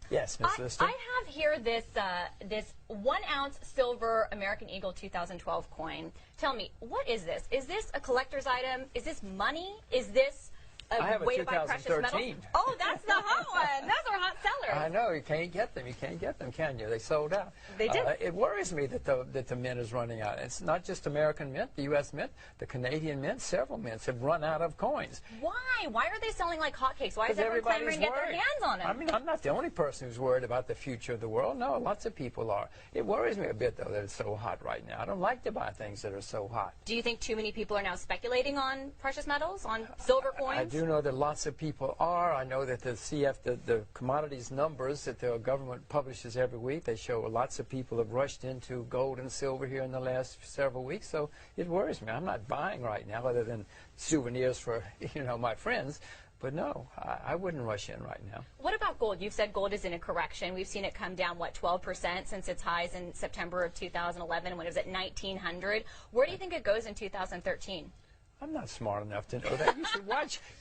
Yes, Ms. Lister. I have here this 1 ounce silver American Eagle 2012 coin. Tell me, what is this? Is this a collector's item? Is this money? Is this a way to buy precious metals? Oh, that's the hot one. Those are hot sellers. I know. You can't get them. You can't get them, can you? They sold out. They did. It worries me that the mint is running out. It's not just American mint, the U.S. mint, the Canadian mint. Several mints have run out of coins. Why? Why are they selling like hotcakes? Why is everyone clamoring to get their hands on them? I mean, I'm not the only person who's worried about the future of the world. No, lots of people are. It worries me a bit, though, that it's so hot right now. I don't like to buy things that are so hot. Do you think too many people are now speculating on precious metals, on silver coins? I do know that lots of people are. I know that the commodities numbers that the government publishes every week, they show lots of people have rushed into gold and silver here in the last several weeks, so it worries me. I'm not buying right now other than souvenirs for, my friends. But no, I wouldn't rush in right now. What about gold? You've said gold is in a correction. We've seen it come down, 12% since its highs in September of 2011 when it was at 1,900. Where do you think it goes in 2013? I'm not smart enough to know that. You should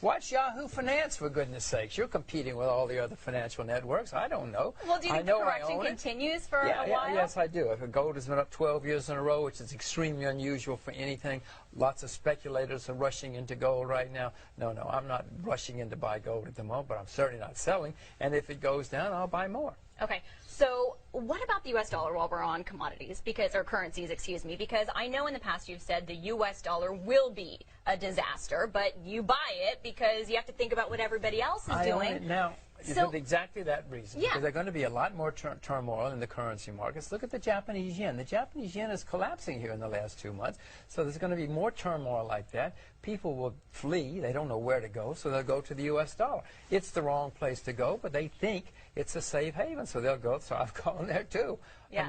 watch Yahoo Finance, for goodness sakes. You're competing with all the other financial networks. I don't know. Well, do you think the correction continues for a while? Yes, I do. If gold has been up 12 years in a row, which is extremely unusual for anything, lots of speculators are rushing into gold right now. No, I'm not rushing in to buy gold at the moment, but I'm certainly not selling. And if it goes down, I'll buy more. Okay, so what about the U.S. dollar while we're on commodities, or currencies, excuse me, because I know in the past you've said the U.S. dollar will be a disaster, but you buy it because you have to think about what everybody else is doing. I own it now. For exactly that reason. Yeah. Because there's going to be a lot more turmoil in the currency markets. Look at the Japanese yen. The Japanese yen is collapsing here in the last 2 months. So there's going to be more turmoil like that. People will flee. They don't know where to go, so they'll go to the U.S. dollar. It's the wrong place to go, but they think it's a safe haven, so they'll go. So I've gone there too. Yeah.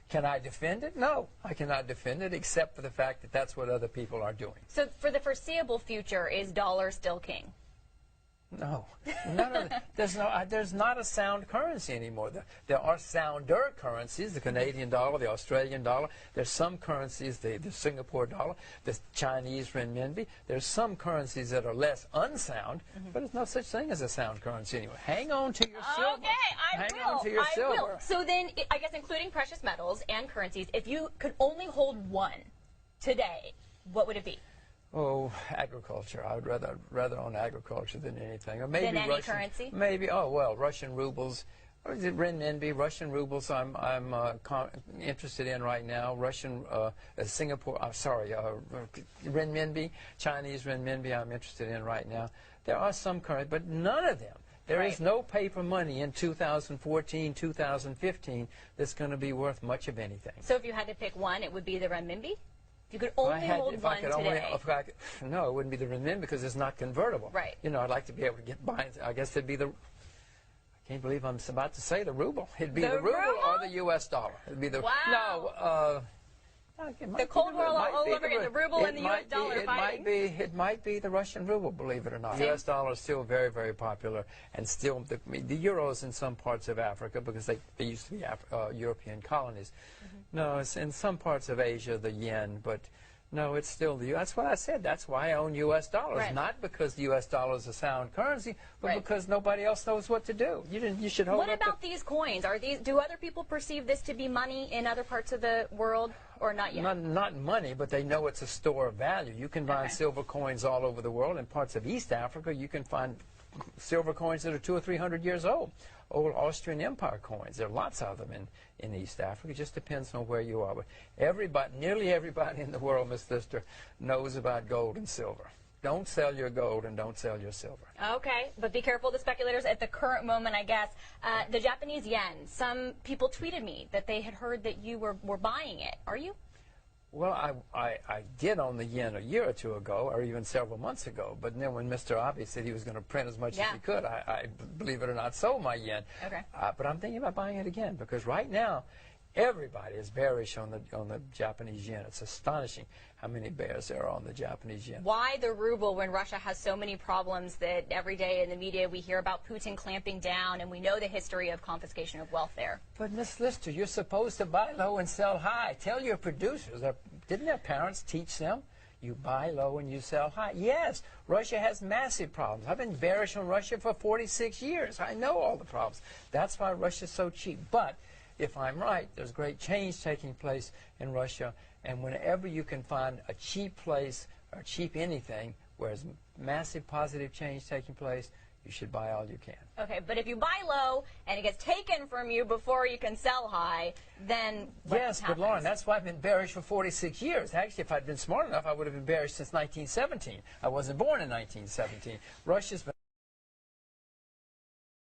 Can I defend it? No, I cannot defend it, except for the fact that that's what other people are doing. So for the foreseeable future, is dollar still king? No, there's not a sound currency anymore. There are sounder currencies, the Canadian dollar, the Australian dollar. There's some currencies, the Singapore dollar, the Chinese renminbi. There's some currencies that are less unsound, but there's no such thing as a sound currency anymore. Hang on to your silver. Okay, Hang on to your silver. Will. So then, I guess including precious metals and currencies, if you could only hold one today, what would it be? Oh, agriculture. I would rather own agriculture than anything. Or maybe than any currency? Maybe. Oh well, Russian rubles. Or is it renminbi? Russian rubles. I'm interested in right now. Russian Singapore. Renminbi. Chinese renminbi. I'm interested in right now. There are some currency, but none of them. There is no paper money in 2014, 2015 that's going to be worth much of anything. So if you had to pick one, it would be the renminbi? You could only hold one today. No, it wouldn't be the renminbi because it's not convertible. Right. I'd like to be able to get by. I guess it'd be the. I can't believe I'm about to say the ruble. It'd be the ruble or the U.S. dollar. It'd be the. Wow. No. The Cold War all over again. The ruble and the U.S. dollar fighting. It might be the Russian ruble, believe it or not. The U.S. dollar is still very, very popular, and still the euro is in some parts of Africa because they used to be European colonies. No, it's in some parts of Asia, the yen, but no, it's still the. That's what I said. That's why I own U.S. dollars, not because the U.S. dollar is a sound currency, but because nobody else knows what to do. You should hold. What about these coins? Do other people perceive this to be money in other parts of the world? Or not yet? Not money, but they know it's a store of value. You can find silver coins all over the world. In parts of East Africa, you can find silver coins that are 200 or 300 years old. Old Austrian Empire coins. There are lots of them in East Africa. It just depends on where you are. But nearly everybody in the world, Ms. Lister, knows about gold and silver. Don't sell your gold and don't sell your silver. Okay, but be careful of the speculators at the current moment, I guess. The Japanese yen, some people tweeted me that they had heard that you were buying it. Are you? Well, I did own the yen a year or two ago, or even several months ago. But then when Mr. Abe said he was going to print as much as he could, I believe it or not, sold my yen. Okay. But I'm thinking about buying it again because right now, everybody is bearish on the Japanese yen. It's astonishing how many bears there are on the Japanese yen. Why the ruble when Russia has so many problems that every day in the media we hear about Putin clamping down, and we know the history of confiscation of wealth there? But Ms. Lister, you're supposed to buy low and sell high. Tell your producers. Didn't their parents teach them? You buy low and you sell high. Yes, Russia has massive problems. I've been bearish on Russia for 46 years. I know all the problems. That's why Russia's so cheap. But if I'm right, there's great change taking place in Russia, and whenever you can find a cheap place or cheap anything where there's massive positive change taking place, you should buy all you can. Okay, but if you buy low and it gets taken from you before you can sell high, then what Yes, happens? but Lauren, that's why I've been bearish for 46 years. Actually, if I'd been smart enough, I would have been bearish since 1917. I wasn't born in 1917. Russia's been